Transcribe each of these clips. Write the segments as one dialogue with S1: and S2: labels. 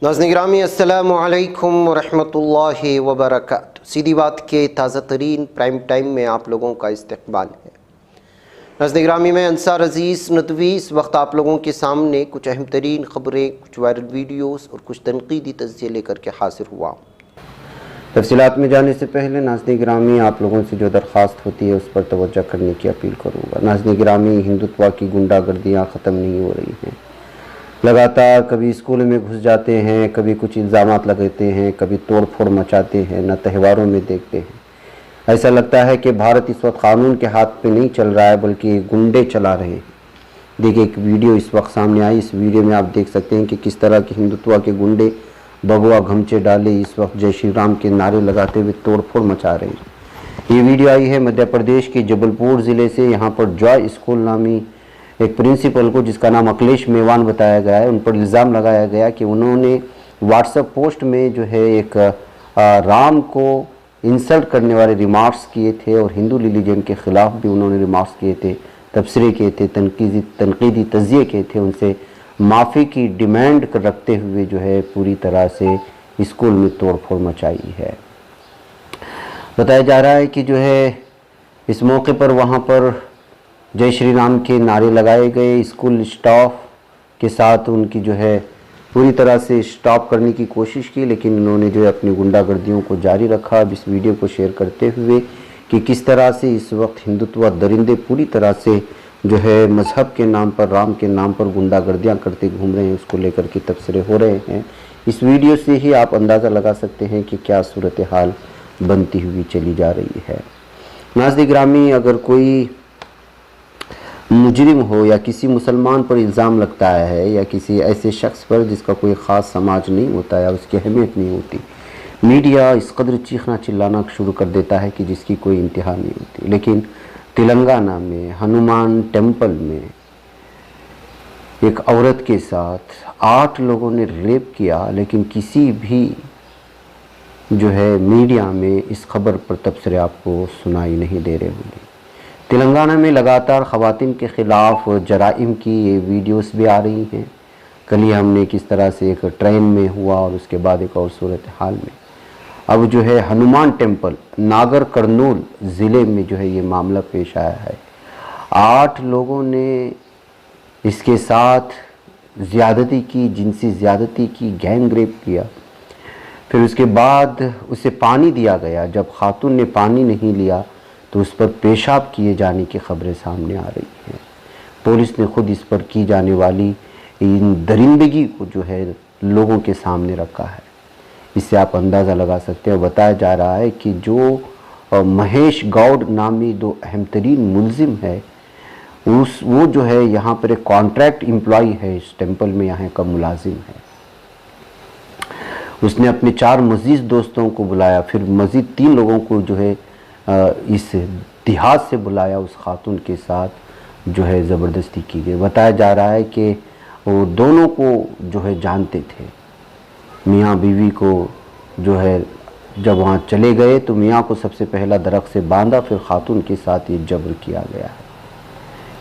S1: नाज़रीन गिरामी अस्सलामु अलैकुम वरहमतुल्लाहि वबरकातुहू। सीधी बात के ताज़ा तरीन प्राइम टाइम में आप लोगों का इस्तकबाल है। नाज़रीन गिरामी में अंसार अज़ीज़ नदवी इस वक्त आप लोगों के सामने कुछ अहम तरीन ख़बरें, कुछ वायरल वीडियोस और कुछ तनकीदी तज़किये लेकर के हाजिर हुआ। तफसीलात में जाने से पहले नाज़रीन गिरामी आप लोगों से जो दरख्वास्त होती है उस पर तवज्जो करने की अपील करूँगा। नाज़रीन गिरामी, हिंदुत्व की गुंडागर्दियाँ ख़त्म नहीं हो रही हैं। लगातार कभी स्कूल में घुस जाते हैं, कभी कुछ इल्ज़ामात लगाते हैं, कभी तोड़ फोड़ मचाते हैं, न त्योहारों में देखते हैं। ऐसा लगता है कि भारत इस वक्त कानून के हाथ पे नहीं चल रहा है बल्कि गुंडे चला रहे हैं। देखिए, एक वीडियो इस वक्त सामने आई। इस वीडियो में आप देख सकते हैं कि किस तरह के हिंदुत्व के गुंडे भगवा गमछे डाले इस वक्त जय श्री राम के नारे लगाते हुए तोड़ फोड़ मचा रहे हैं। ये वीडियो आई है मध्य प्रदेश के जबलपुर ज़िले से। यहाँ पर जॉय स्कूल नामी एक प्रिंसिपल को, जिसका नाम अखिलेश मेवान बताया गया है, उन पर इल्ज़ाम लगाया गया कि उन्होंने व्हाट्सएप पोस्ट में जो है एक राम को इंसल्ट करने वाले रिमार्क्स किए थे और हिंदू रिलीजन के ख़िलाफ़ भी उन्होंने रिमार्क्स किए थे, तबसरे किए थे, तनकीदी तज़िये किए थे। उनसे माफ़ी की डिमांड रखते हुए जो है पूरी तरह से स्कूल में तोड़ फोड़ मचाई है। बताया जा रहा है कि जो है इस मौके पर वहाँ पर जय श्री राम के नारे लगाए गए। स्कूल स्टाफ के साथ उनकी जो है पूरी तरह से स्टॉप करने की कोशिश की, लेकिन उन्होंने जो है अपनी गुंडागर्दियों को जारी रखा। अब इस वीडियो को शेयर करते हुए कि किस तरह से इस वक्त हिंदुत्व दरिंदे पूरी तरह से जो है मज़हब के नाम पर, राम के नाम पर गुंडागर्दियाँ करते घूम रहे हैं, उसको लेकर के तबसरे हो रहे हैं। इस वीडियो से ही आप अंदाज़ा लगा सकते हैं कि क्या सूरत हाल बनती हुई चली जा रही है। नाज़रीन गिरामी, अगर कोई मुजरिम हो या किसी मुसलमान पर इल्ज़ाम लगता है या किसी ऐसे शख्स पर जिसका कोई ख़ास समाज नहीं होता या उसकी अहमियत नहीं होती, मीडिया इस कदर चीखना चिल्लाना शुरू कर देता है कि जिसकी कोई इंतहा नहीं होती। लेकिन तेलंगाना में हनुमान टेम्पल में एक औरत के साथ 8 लोगों ने रेप किया, लेकिन किसी भी जो है मीडिया में इस खबर पर तबसरे आपको सुनाई नहीं दे रहे होंगे। तेलंगाना में लगातार ख़वातीन के ख़िलाफ़ जराइम की ये वीडियोस भी आ रही हैं। कल ही हमने किस तरह से एक ट्रेन में हुआ और उसके बाद एक और सूरत हाल में अब जो है हनुमान टेम्पल नागर कर्नूल ज़िले में जो है ये मामला पेश आया है। 8 लोगों ने इसके साथ ज़्यादती की, जिनसी ज़्यादती की, गैंग रेप किया। फिर उसके बाद उसे पानी दिया गया। जब खातून ने पानी नहीं लिया तो उस पर पेशाब किए जाने की खबरें सामने आ रही हैं। पुलिस ने खुद इस पर की जाने वाली इन दरिंदगी को जो है लोगों के सामने रखा है। इससे आप अंदाज़ा लगा सकते हैं। बताया जा रहा है कि जो महेश गौड़ नामी 2 अहम तरीन मुलजिम है, वो जो है यहाँ पर एक कॉन्ट्रैक्ट एम्प्लॉय है, इस टेम्पल में यहाँ का मुलाजिम है। उसने अपने 4 मज़ीद दोस्तों को बुलाया, फिर मज़ीद 3 लोगों को जो है इस देहात से बुलाया। उस खातून के साथ जो है ज़बरदस्ती की गई। बताया जा रहा है कि वो दोनों को जो है जानते थे, मियाँ बीवी को जो है जब वहाँ चले गए तो मियाँ को सबसे पहला दरख्त से बांधा, फिर खातून के साथ ये जबर किया गया है।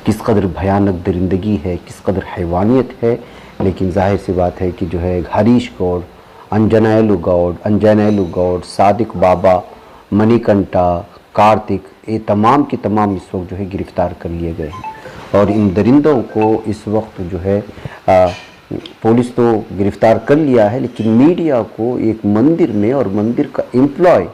S1: किस कदर भयानक दरिंदगी है, किस कदर हैवानियत है। लेकिन जाहिर सी बात है कि जो है हरीश गौड़, अंजनेलू गौड़, सादिक बाबा, मणिकंठा, कार्तिक, ये तमाम के तमाम इस वक्त जो है गिरफ़्तार कर लिए गए हैं। और इन दरिंदों को इस वक्त जो है पुलिस तो गिरफ़्तार कर लिया है, लेकिन मीडिया को एक मंदिर में और मंदिर का एम्प्लॉय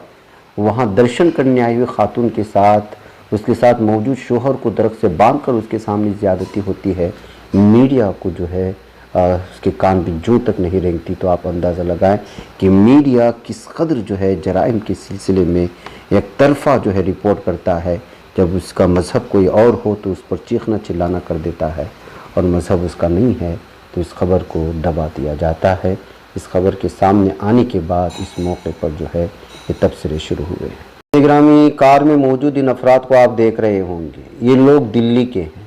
S1: वहाँ दर्शन करने आई हुई खातून के साथ, उसके साथ मौजूद शोहर को दरख्त से बांधकर उसके सामने ज़्यादती होती है। मीडिया को जो है उसके कान भी जूं तक नहीं रेंगती। तो आप अंदाज़ा लगाएं कि मीडिया किस कदर जो है जराइम के सिलसिले में एक तरफा जो है रिपोर्ट करता है। जब उसका मज़हब कोई और हो तो उस पर चीखना चिल्लाना कर देता है, और मज़हब उसका नहीं है तो इस खबर को दबा दिया जाता है। इस खबर के सामने आने के बाद इस मौके पर जो है ये तबसरे शुरू हुए। गिरामी, कार में मौजूद इन अफराद को आप देख रहे होंगे, ये लोग दिल्ली के हैं।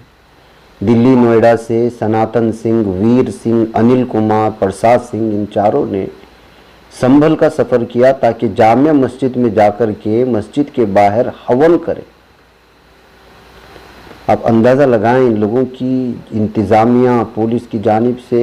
S1: दिल्ली नोएडा से सनातन सिंह, वीर सिंह, अनिल कुमार, प्रसाद सिंह, इन चारों ने संभल का सफ़र किया ताकि जामिया मस्जिद में जाकर के मस्जिद के बाहर हवन करें। आप अंदाज़ा लगाएं इन लोगों की इंतज़ामिया पुलिस की जानिब से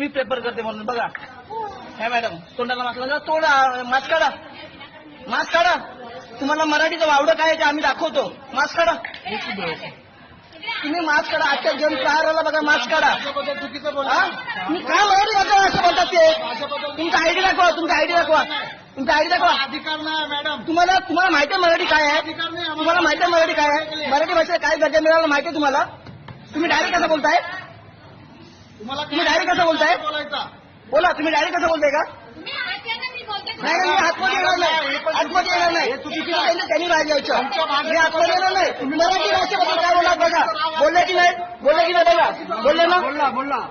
S2: मी पेपर करते म्हणून बघा काय मॅडम, तोंडाला मास्क लावा, तोंडा मास्क काढा, मास्क काढा। तुम्हाला मराठीचं वावडं काय आहे ते आम्ही दाखवतो, मास्क काढा। तुम्ही मास्क काढा, आजच्या जन प्रहाराला बघा, मास्क काढा। तुम्ही काय मराठी भाषा असं बोलतात ते? तुमचा आयडी दाखवा, तुमचा आयडी दाखवा, तुमचा आयडी दाखवा। अधिकार नाही मॅडम, तुम्हाला माहिती आहे मराठी काय आहे? तुम्हाला माहिती आहे मराठी काय आहे? मराठी भाषेत काय दर्जा मिळाला माहिती आहे तुम्हाला? तुम्ही डायरेक्ट कसं बोलताय? तुम्ही डायरेक्ट कसं बोलताय? बोला, तुम्ही डायरेक्ट कसं बोलताय का? नाही नाही, मी आतमध्ये येणार नाही, आतमध्ये येणार नाही, त्यांनी बाहेर यायचं, मी आतमध्ये येणार नाही। तुम्ही मराठी भाषेबद्दल काय बोललात बघा, बोलले की नाही? बोलले की नाही बघा, बोलले ना,